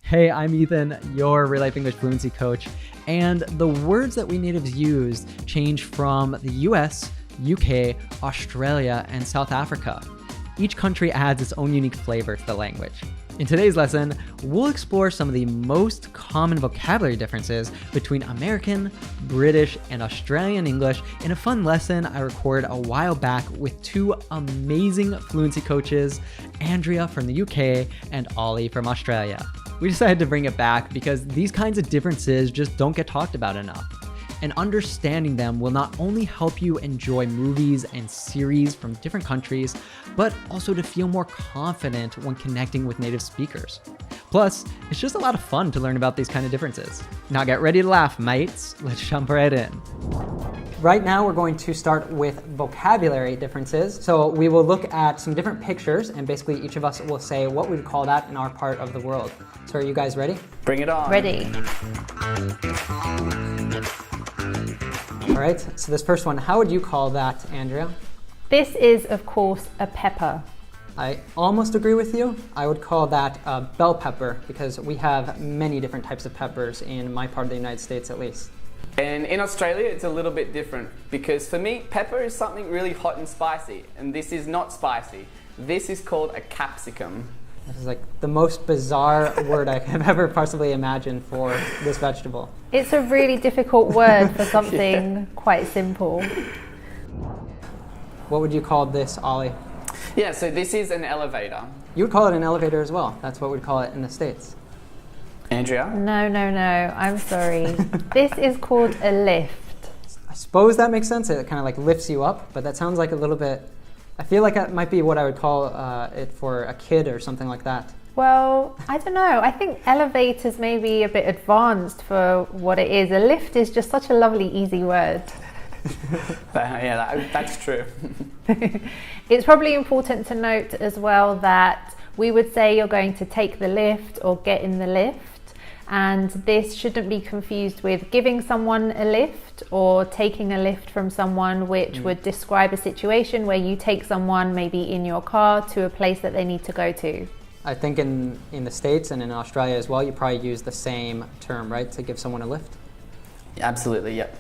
Hey, I'm Ethan, your RealLife English fluency coach, and the words that we natives use change from the US, UK, Australia, and South Africa. Each country adds its own unique flavor to the language. In today's lesson, we'll explore some of the most common vocabulary differences between American, British, and Australian English in a fun lesson I recorded a while back with two amazing fluency coaches, Andrea from the UK and Ollie from Australia. We decided to bring it back because these kinds of differences just don't get talked about enough. And understanding them will not only help you enjoy movies and series from different countries, but also to feel more confident when connecting with native speakers. Plus, it's just a lot of fun to learn about these kind of differences. Now get ready to laugh, mates. Let's jump right in. Right now, we're going to start with vocabulary differences. So we will look at some different pictures, and basically each of us will say what we'd call that in our part of the world. So are you guys ready? Bring it on. Ready. All right, so this first one, how would you call that, Andrea? This is, of course, a pepper. I almost agree with you. I would call that a bell pepper because we have many different types of peppers in my part of the United States at least. And in Australia, it's a little bit different because for me, pepper is something really hot and spicy, and this is not spicy. This is called a capsicum. This is like the most bizarre word I have ever possibly imagined for this vegetable. It's a really difficult word for something quite simple. What would you call this, Ollie? Yeah, so this is an elevator. You would call it an elevator as well. That's what we'd call it in the States. Andrea? No, I'm sorry. This is called a lift. I suppose that makes sense. It kind of like lifts you up, but that sounds like a little bit, I feel like that might be what I would call it for a kid or something like that. Well, I don't know. I think elevators may be a bit advanced for what it is. A lift is just such a lovely, easy word. Yeah, that's true. It's probably important to note as well that we would say you're going to take the lift or get in the lift. And this shouldn't be confused with giving someone a lift or taking a lift from someone, which would describe a situation where you take someone maybe in your car to a place that they need to go to. I think in the States and in Australia as well, you probably use the same term, right, to give someone a lift? Absolutely, yep.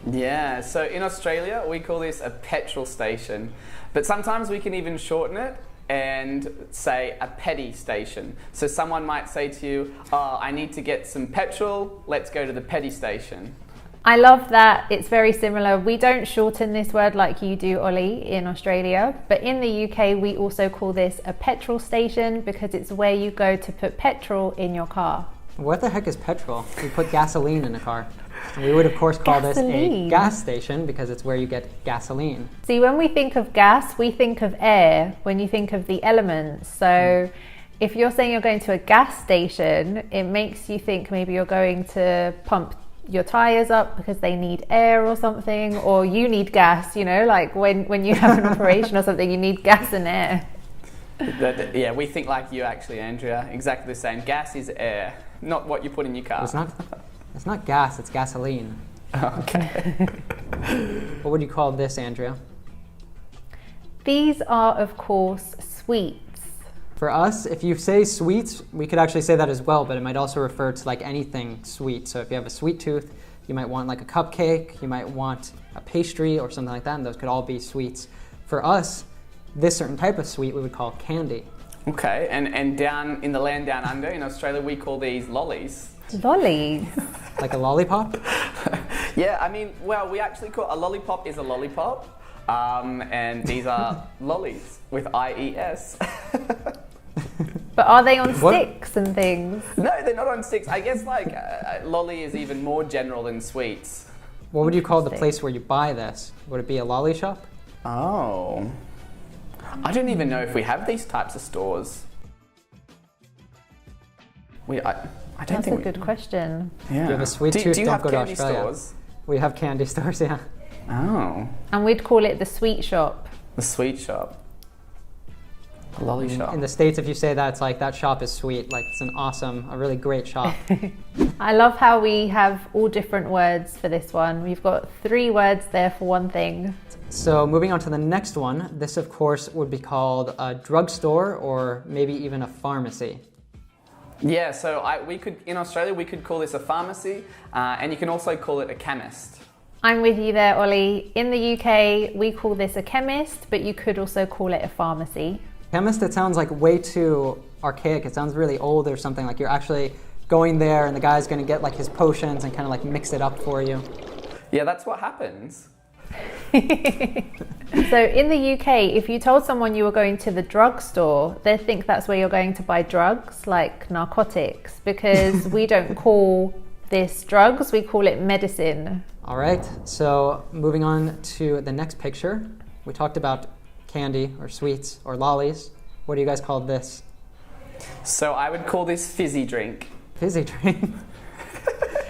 Yeah, so in Australia, we call this a petrol station, but sometimes we can even shorten it and say a petty station. So someone might say to you, oh, I need to get some petrol, let's go to the petty station. I love that. It's very similar. We don't shorten this word like you do, Ollie, in Australia, but in the UK we also call this a petrol station because it's where you go to put petrol in your car. What the heck is petrol? We put gasoline in a car. And we would of course call this a gas station because it's where you get gasoline. See, when we think of gas, we think of air when you think of the elements. So if you're saying you're going to a gas station, it makes you think maybe you're going to pump your tires up because they need air or something, or you need gas, you know, like when you have an operation or something, you need gas and air. Yeah, we think like you actually, Andrea, exactly the same. Gas is air, not what you put in your car. It's not gas, it's gasoline. Okay. What would you call this, Andrea? These are, of course, sweets. For us, if you say sweets, we could actually say that as well, but it might also refer to like anything sweet. So if you have a sweet tooth, you might want like a cupcake, you might want a pastry or something like that, and those could all be sweets. For us, this certain type of sweet we would call candy. Okay, and down in the land down under, in Australia, we call these lollies. Lollies? Like a lollipop? Yeah, I mean, well, we actually call a lollipop is a lollipop, and these are lollies with IES. But are they on sticks and things? No, they're not on sticks. I guess like lolly is even more general than sweets. What would you call the place where you buy this? Would it be a lolly shop? Oh. I don't even know if we have these types of stores. I don't think That's a good question. Yeah. You have a sweet tooth, do you don't have go to candy Australia. stores? We have candy stores, yeah. Oh. And we'd call it the sweet shop. The sweet shop. The lolly shop. In the States, if you say that, it's like, that shop is sweet. Like, it's a really great shop. I love how we have all different words for this one. We've got 3 words there for one thing. So moving on to the next one, this of course would be called a drugstore or maybe even a pharmacy. Yeah, so in Australia, we could call this a pharmacy, and you can also call it a chemist. I'm with you there, Ollie. In the UK, we call this a chemist, but you could also call it a pharmacy. Chemist, it sounds like way too archaic. It sounds really old or something, like you're actually going there and the guy's going to get like his potions and kind of like mix it up for you. Yeah, that's what happens. So in the UK, if you told someone you were going to the drugstore, they'd think that's where you're going to buy drugs, like narcotics, because we don't call this drugs, we call it medicine. All right, so moving on to the next picture. We talked about candy or sweets or lollies. What do you guys call this? So I would call this fizzy drink. Fizzy drink?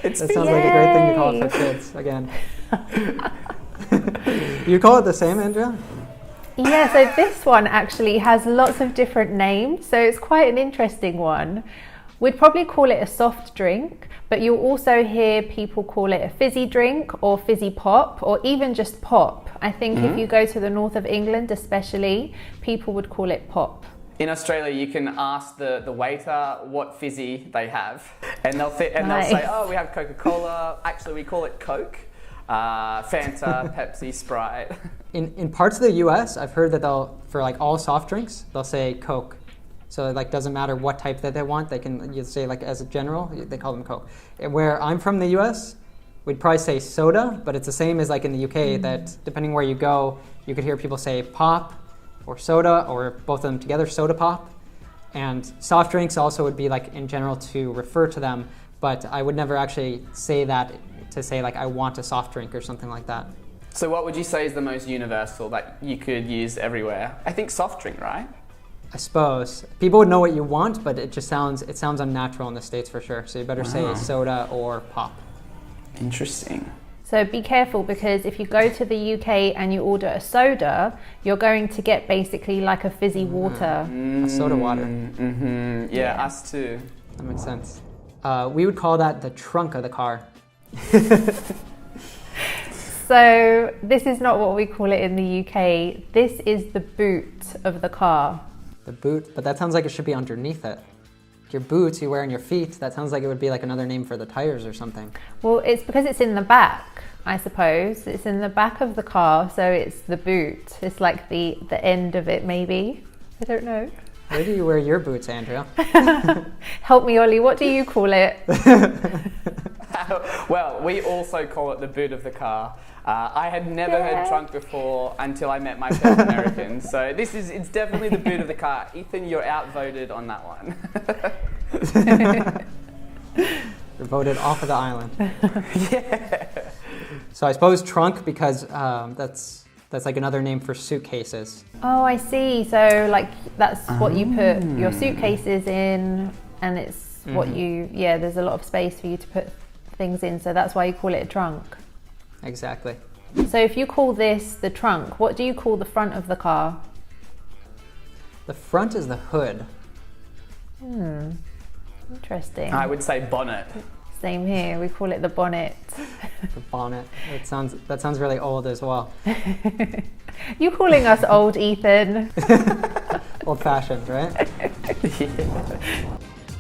That sounds like a great thing to call it for kids, again. You call it the same, Andrea? Yeah, so this one actually has lots of different names, so it's quite an interesting one. We'd probably call it a soft drink, but you'll also hear people call it a fizzy drink or fizzy pop or even just pop. I think if you go to the north of England especially, people would call it pop. In Australia, you can ask the waiter what fizzy they have, and they'll say, oh, we have Coca-Cola. Actually, we call it Coke, Fanta, Pepsi, Sprite. In parts of the US, I've heard that for like all soft drinks, they'll say Coke. So it like doesn't matter what type that they want, you say like as a general, they call them Coke. And where I'm from the US, we'd probably say soda, but it's the same as like in the UK that depending where you go, you could hear people say pop or soda or both of them together, soda pop. And soft drinks also would be like in general to refer to them, but I would never actually say that to say like I want a soft drink or something like that. So what would you say is the most universal that you could use everywhere? I think soft drink, right? I suppose. People would know what you want, but it sounds unnatural in the States for sure. So you better say soda or pop. Interesting. So be careful, because if you go to the UK and you order a soda, you're going to get basically like a fizzy water. A soda water. Yeah, us too. That makes sense. We would call that the trunk of the car. So this is not what we call it in the UK. This is the boot of the car. The boot, but that sounds like it should be underneath it. Your boots you wear on your feet, that sounds like it would be like another name for the tires or something. Well, it's because it's in the back, I suppose. It's in the back of the car, so it's the boot. It's like the end of it, maybe. I don't know. Where do you wear your boots, Andrea? Help me, Ollie. What do you call it? Well, we also call it the boot of the car. I had never heard trunk before until I met my fellow Americans. So it's definitely the boot of the car. Ethan, you're outvoted on that one. You're voted off of the island. Yeah. So I suppose trunk because that's like another name for suitcases. Oh, I see. So like that's what you put your suitcases in, and it's what there's a lot of space for you to put things in. So that's why you call it a trunk. Exactly. So if you call this the trunk, what do you call the front of the car? The front is the hood. Interesting. I would say bonnet. Same here. We call it the bonnet. The bonnet. That sounds really old as well. You calling us old, Ethan? Old-fashioned, right?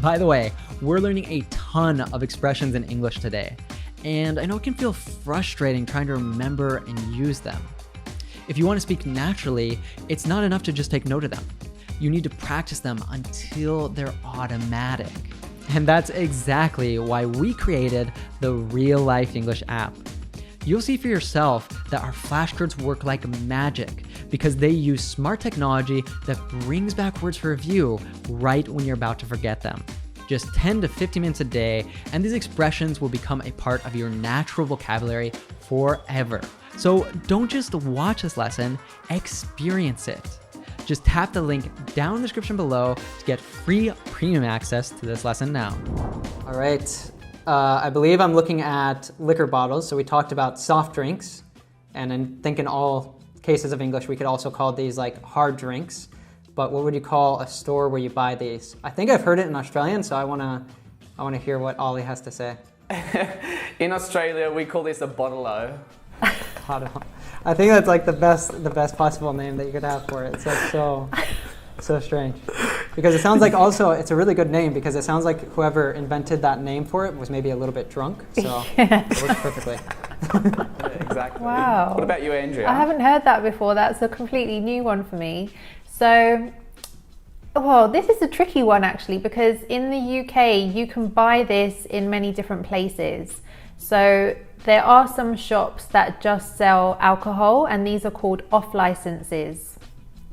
By the way, we're learning a ton of expressions in English today. And I know it can feel frustrating trying to remember and use them. If you want to speak naturally, it's not enough to just take note of them. You need to practice them until they're automatic. And that's exactly why we created the Real Life English app. You'll see for yourself that our flashcards work like magic because they use smart technology that brings back words for review right when you're about to forget them. Just 10 to 15 minutes a day, and these expressions will become a part of your natural vocabulary forever. So don't just watch this lesson, experience it. Just tap the link down in the description below to get free premium access to this lesson now. All right, I believe I'm looking at liquor bottles. So we talked about soft drinks, and I think in all cases of English, we could also call these like hard drinks. But what would you call a store where you buy these? I think I've heard it in Australian, so I wanna hear what Ollie has to say. In Australia, we call this a bottle-o. I think that's like the best possible name that you could have for it. It's like so strange. Because it sounds like also, it's a really good name because it sounds like whoever invented that name for it was maybe a little bit drunk. So it works perfectly. Yeah, exactly. Wow. What about you, Andrea? I haven't heard that before. That's a completely new one for me. So, well, this is a tricky one actually, because in the UK, you can buy this in many different places. So there are some shops that just sell alcohol, and these are called off licenses.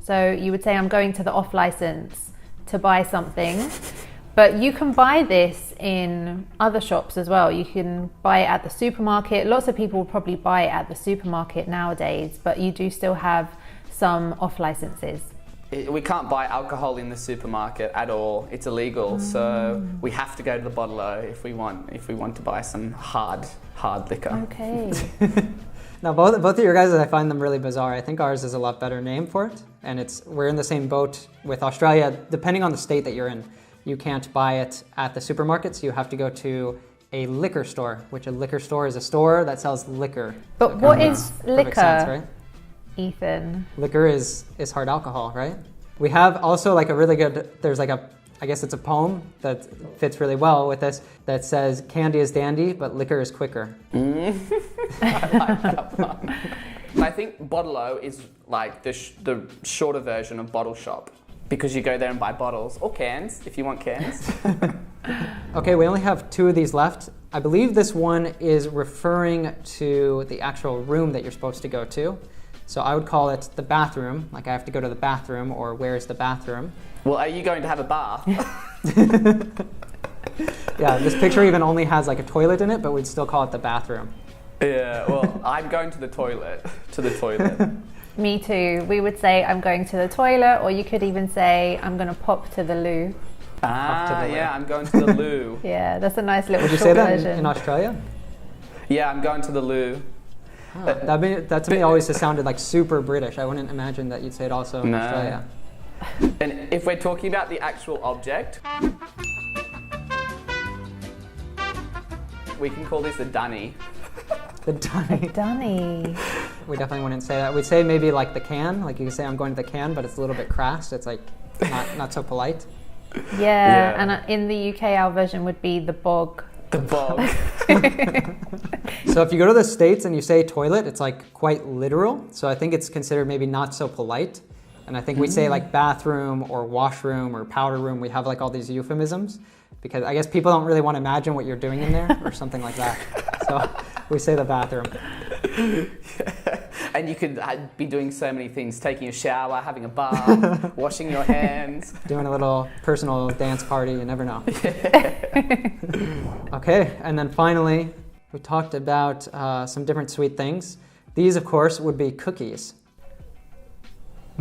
So you would say, I'm going to the off license to buy something, but you can buy this in other shops as well. You can buy it at the supermarket. Lots of people will probably buy it at the supermarket nowadays, but you do still have some off licenses. We can't buy alcohol in the supermarket at all. It's illegal, so we have to go to the bottle-o if we want to buy some hard liquor. Okay. Now, both of your guys, I find them really bizarre. I think ours is a lot better name for it, and we're in the same boat with Australia. Depending on the state that you're in, you can't buy it at the supermarkets. You have to go to a liquor store, which a liquor store is a store that sells liquor. But So it what kinda is makes liquor, perfect sense, right? Ethan? Liquor is hard alcohol, right? We have also like a really good, there's like I guess it's a poem that fits really well with this that says, candy is dandy, but liquor is quicker. I like that one. I think bottle-o is like the shorter version of bottle shop, because you go there and buy bottles or cans if you want cans. Okay, we only have 2 of these left. I believe this one is referring to the actual room that you're supposed to go to. So I would call it the bathroom, like I have to go to the bathroom, or where's the bathroom? Well, are you going to have a bath? Yeah, this picture even only has like a toilet in it, but we'd still call it the bathroom. Yeah, well, I'm going to the toilet. Me too. We would say, I'm going to the toilet, or you could even say, I'm going to pop to the loo. Yeah, I'm going to the loo. Yeah, that's a nice little Would you short say that version. in Australia? Yeah, I'm going to the loo. Oh, that to me always just sounded like super British. I wouldn't imagine that you'd say it also in Australia. And if we're talking about the actual object, we can call this a dunny. The dunny. Dunny. We definitely wouldn't say that. We'd say maybe like the can. Like you could say, I'm going to the can, but it's a little bit crass. It's like not so polite. Yeah, and in the UK, our version would be the bog. The bog. So if you go to the States and you say toilet, it's like quite literal. So I think it's considered maybe not so polite. And I think we say like bathroom or washroom or powder room. We have like all these euphemisms because I guess people don't really want to imagine what you're doing in there or something like that. So we say the bathroom. And you could be doing so many things, taking a shower, having a bath, washing your hands. Doing a little personal dance party, you never know. Okay, and then finally, we talked about some different sweet things. These, of course, would be cookies.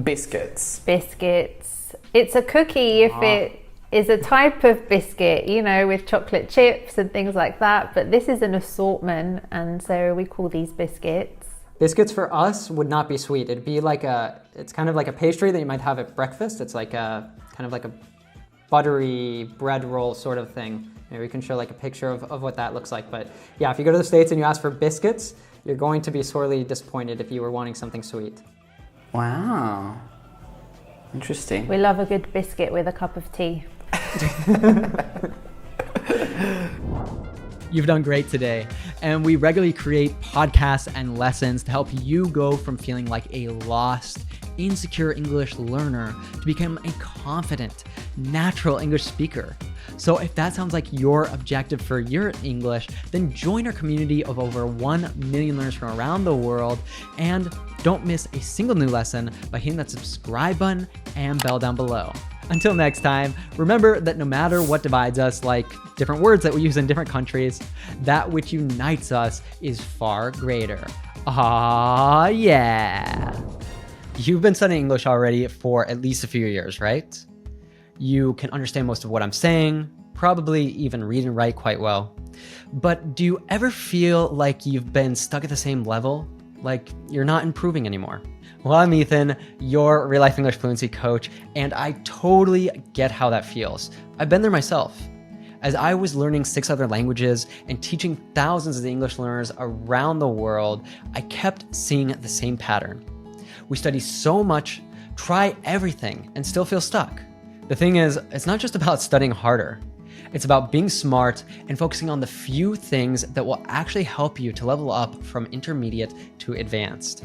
Biscuits. Biscuits. It's a cookie if it is a type of biscuit, you know, with chocolate chips and things like that. But this is an assortment, and so we call these biscuits. Biscuits for us would not be sweet. It'd be like it's kind of like a pastry that you might have at breakfast. It's like kind of like a buttery bread roll sort of thing. Maybe we can show like a picture of what that looks like. But yeah, if you go to the States and you ask for biscuits, you're going to be sorely disappointed if you were wanting something sweet. Wow. Interesting. We love a good biscuit with a cup of tea. You've done great today, and we regularly create podcasts and lessons to help you go from feeling like a lost, insecure English learner to become a confident, natural English speaker. So if that sounds like your objective for your English, then join our community of over 1 million learners from around the world, and don't miss a single new lesson by hitting that subscribe button and bell down below. Until next time, remember that no matter what divides us, like different words that we use in different countries, that which unites us is far greater. Ah, yeah. You've been studying English already for at least a few years, right? You can understand most of what I'm saying, probably even read and write quite well. But do you ever feel like you've been stuck at the same level? Like you're not improving anymore? Well, I'm Ethan, your Real Life English Fluency coach, and I totally get how that feels. I've been there myself. As I was learning 6 other languages and teaching thousands of English learners around the world, I kept seeing the same pattern. We study so much, try everything, and still feel stuck. The thing is, it's not just about studying harder. It's about being smart and focusing on the few things that will actually help you to level up from intermediate to advanced.